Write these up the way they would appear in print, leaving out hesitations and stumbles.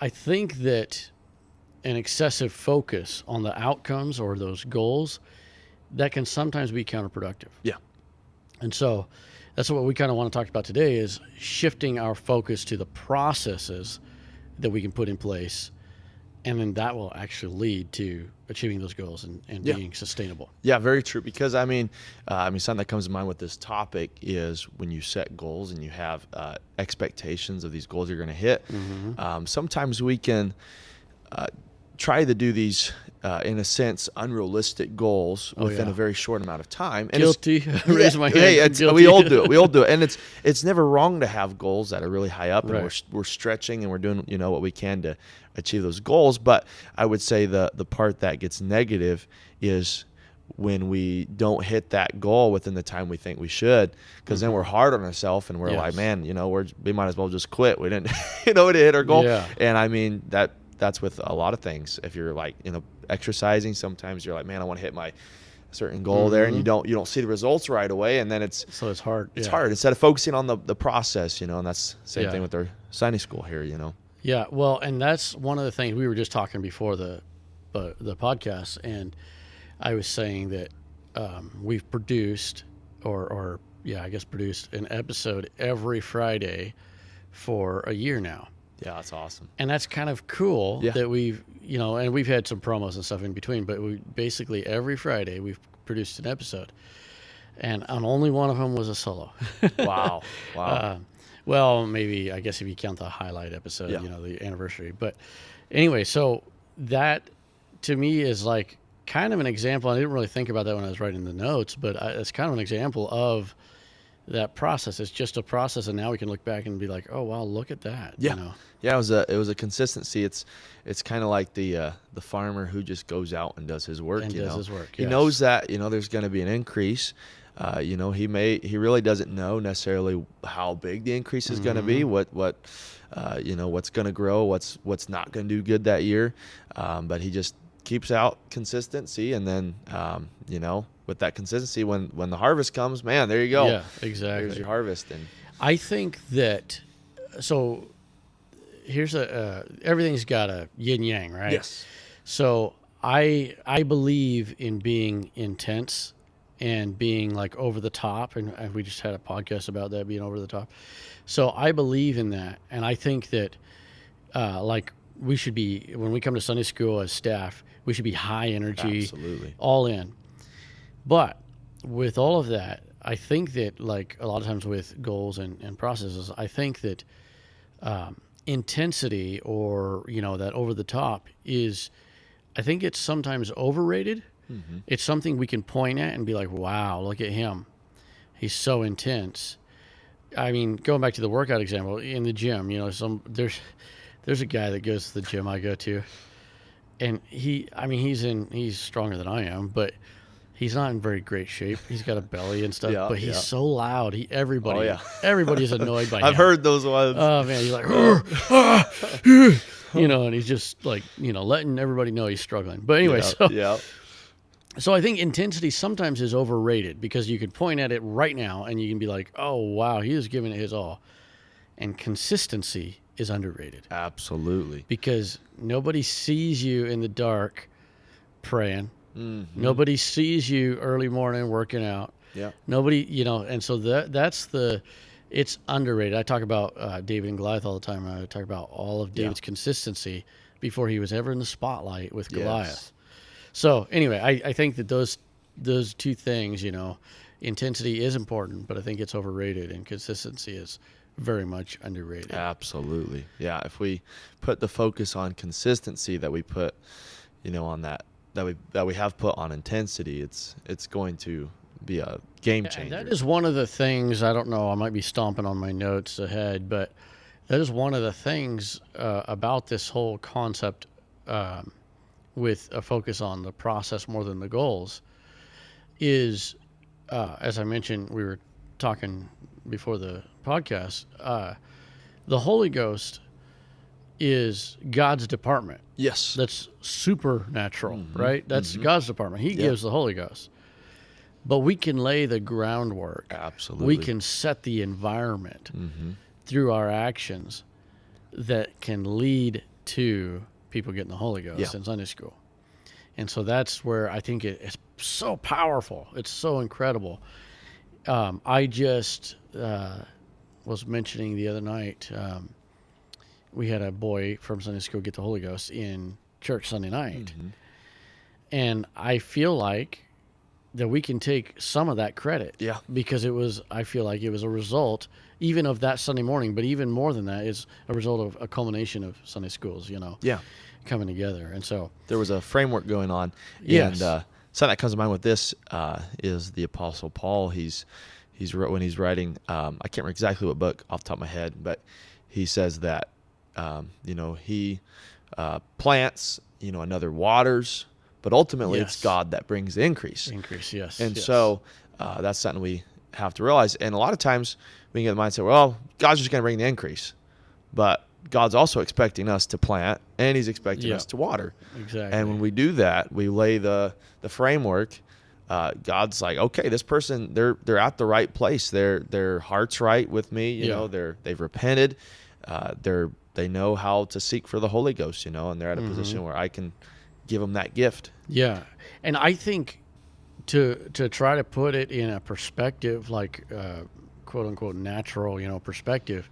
I think that an excessive focus on the outcomes or those goals, that can sometimes be counterproductive. Yeah. And so that's what we kind of want to talk about today, is shifting our focus to the processes that we can put in place. And then that will actually lead to achieving those goals and being sustainable. Yeah, very true. Because I mean, something that comes to mind with this topic is when you set goals and you have expectations of these goals you're going to hit. Sometimes we can try to do these, in a sense, unrealistic goals within a very short amount of time. And guilty. Raise my hand. Hey, we all do it. We all do it. And it's never wrong to have goals that are really high up, and we're stretching and we're doing what we can to achieve those goals. But I would say the part that gets negative is when we don't hit that goal within the time we think we should, because then we're hard on ourselves and we're like, man, we might as well just quit. We didn't, we didn't hit our goal. Yeah. And I mean that's with a lot of things. If you're like, exercising, sometimes you're like, man, I want to hit my certain goal there, and you don't see the results right away, and then it's hard. It's hard instead of focusing on the process, and that's the same thing with our Sunday school here, Yeah, well, and that's one of the things we were just talking before the podcast, and I was saying that we've produced produced an episode every Friday for a year now. Yeah, that's awesome. And that's kind of cool that we've, and we've had some promos and stuff in between, but we basically every Friday we've produced an episode. And on only one of them was a solo. Wow. Well, maybe, I guess if you count the highlight episode, the anniversary. But anyway, so that to me is like kind of an example. I didn't really think about that when I was writing the notes, but it's kind of an example of that process. It's just a process, and now we can look back and be like, oh wow, look at that. Yeah. Yeah, it was a consistency. It's kind of like the farmer who just goes out and does his work. He knows that there's going to be an increase. He really doesn't know necessarily how big the increase is going to be, what's going to grow, what's not going to do good that year, but he just keeps out consistency, and then with that consistency, when the harvest comes, man, there you go. Yeah, exactly. Here's your harvest. And I think that here's everything's got a yin yang, right? Yes. So I believe in being intense and being like over the top, and we just had a podcast about that, being over the top. So I believe in that, and I think that like we should be, when we come to Sunday school as staff, we should be high energy, absolutely, all in. But with all of that, I think that like a lot of times with goals and processes, I think that intensity or that over the top is, I think it's sometimes overrated. It's something we can point at and be like, wow, look at him, he's so intense. I mean, going back to the workout example in the gym, there's a guy that goes to the gym I go to, and he's stronger than I am, but he's not in very great shape. He's got a belly and stuff, but he's so loud. Everybody's annoyed by him. I've heard those ones. Oh man, he's like, and he's just like, letting everybody know he's struggling. But anyway, so I think intensity sometimes is overrated, because you can point at it right now and you can be like, oh wow, he is giving it his all. And consistency is underrated. Absolutely. Because nobody sees you in the dark praying. Nobody sees you early morning working out. Yeah. Nobody, and so it's underrated. I talk about David and Goliath all the time. I talk about all of David's consistency before he was ever in the spotlight with Goliath. So anyway, I think that those two things, intensity is important, but I think it's overrated, and consistency is very much underrated. Absolutely. Yeah. If we put the focus on consistency that we put, on that we have put on intensity, it's going to be a game changer. That is one of the things, I don't know, I might be stomping on my notes ahead, but that is one of the things about this whole concept with a focus on the process more than the goals is, as I mentioned, we were talking before the podcast, the Holy Ghost is God's department. Yes. That's supernatural, right? That's God's department. He gives the Holy Ghost. But we can lay the groundwork. Absolutely. We can set the environment through our actions that can lead to people getting the Holy Ghost in Sunday school. And so that's where I think it's so powerful. It's so incredible. I just was mentioning the other night, we had a boy from Sunday school get the Holy Ghost in church Sunday night. Mm-hmm. And I feel like that we can take some of that credit. Yeah. Because I feel like it was a result even of that Sunday morning, but even more than that is a result of a culmination of Sunday schools, coming together. And so there was a framework going on. Yes. And something that comes to mind with this is the Apostle Paul. When he's writing, I can't remember exactly what book off the top of my head, but he says that, he plants, another waters, but ultimately it's God that brings the increase. Increase, yes. And so that's something we have to realize. And a lot of times we can get the mindset, well, God's just going to bring the increase. But God's also expecting us to plant, and he's expecting us to water. Exactly. And when we do that, we lay the framework. God's like, okay, this person, they're at the right place. Their heart's right with me. They've repented. They know how to seek for the Holy Ghost. And they're at a position where I can give them that gift. Yeah, and I think to try to put it in a perspective, like quote unquote natural, perspective.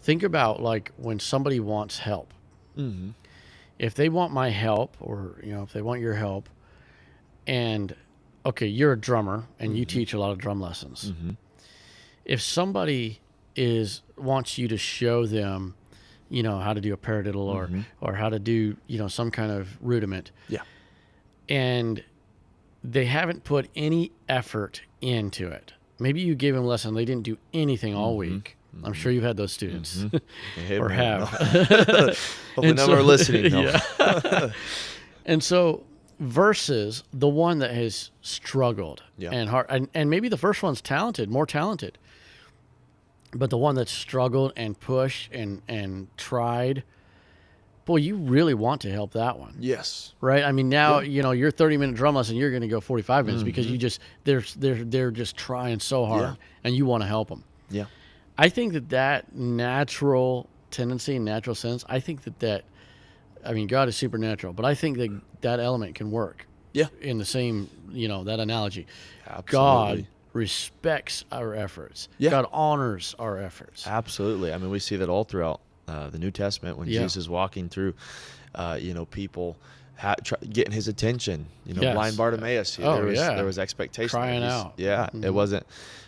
Think about like when somebody wants help. Mm-hmm. If they want my help, or if they want your help, and okay, you're a drummer and you teach a lot of drum lessons. Mm-hmm. If somebody wants you to show them, how to do a paradiddle or how to do, some kind of rudiment. Yeah. And they haven't put any effort into it. Maybe you gave them a lesson, they didn't do anything all week. I'm sure you've had those students or have. Hopefully none are listening. No. Yeah. And so versus the one that has struggled and hard, and maybe the first one's more talented, but the one that's struggled and pushed and tried, boy, you really want to help that one. Yes. Right? I mean, now, your 30-minute drum lesson, you're going to go 45 minutes because they're just trying so hard and you want to help them. Yeah. I think that natural tendency and natural sense, I think that God is supernatural, but I think that element can work. Yeah. In the same, that analogy. Absolutely. God respects our efforts. Yeah. God honors our efforts. Absolutely. I mean, we see that all throughout the New Testament when Jesus is walking through, people getting his attention. Blind Bartimaeus. There was expectation. Crying out. Yeah. Mm-hmm. It wasn't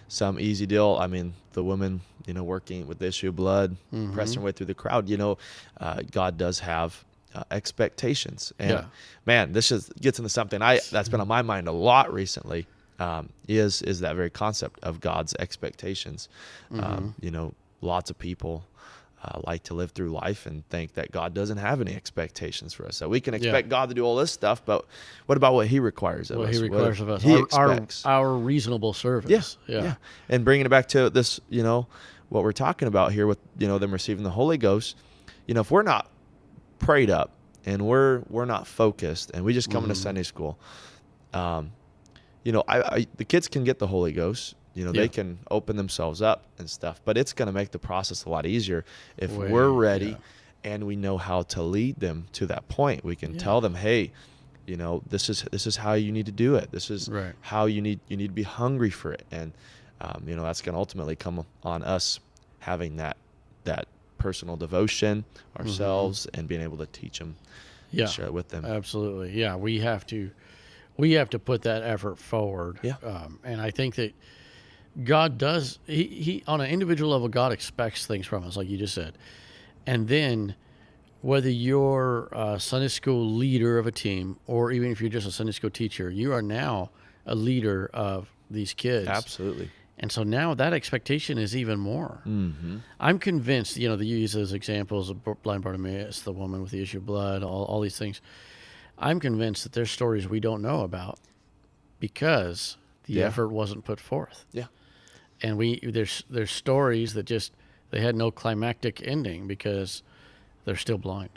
some easy deal. I mean, the woman, working with the issue of blood, pressing her way through the crowd. God does have expectations. And man, this just gets into something that's been on my mind a lot recently. Is that very concept of God's expectations. Lots of people like to live through life and think that God doesn't have any expectations for us. So we can expect God to do all this stuff, but what about what he requires of us? What he requires of us. He expects. Our reasonable service. Yeah. And bringing it back to this, what we're talking about here with, them receiving the Holy Ghost, if we're not prayed up and we're not focused and we just come into Sunday school, the kids can get the Holy Ghost. They can open themselves up and stuff, but it's going to make the process a lot easier if we're ready and we know how to lead them to that point. We can tell them, hey, this is how you need to do it. This is how you need to be hungry for it. And, that's going to ultimately come on us having that personal devotion ourselves and being able to teach them, share it with them. Absolutely. Yeah. We have to put that effort forward. Yeah. And I think that God does, he on an individual level, God expects things from us, like you just said. And then whether you're a Sunday school leader of a team, or even if you're just a Sunday school teacher, you are now a leader of these kids. Absolutely. And so now that expectation is even more. Mm-hmm. I'm convinced, that you use those examples of blind Bartimaeus, the woman with the issue of blood, all these things. I'm convinced that there's stories we don't know about because the effort wasn't put forth. Yeah. And there's stories that just, they had no climactic ending because they're still blind.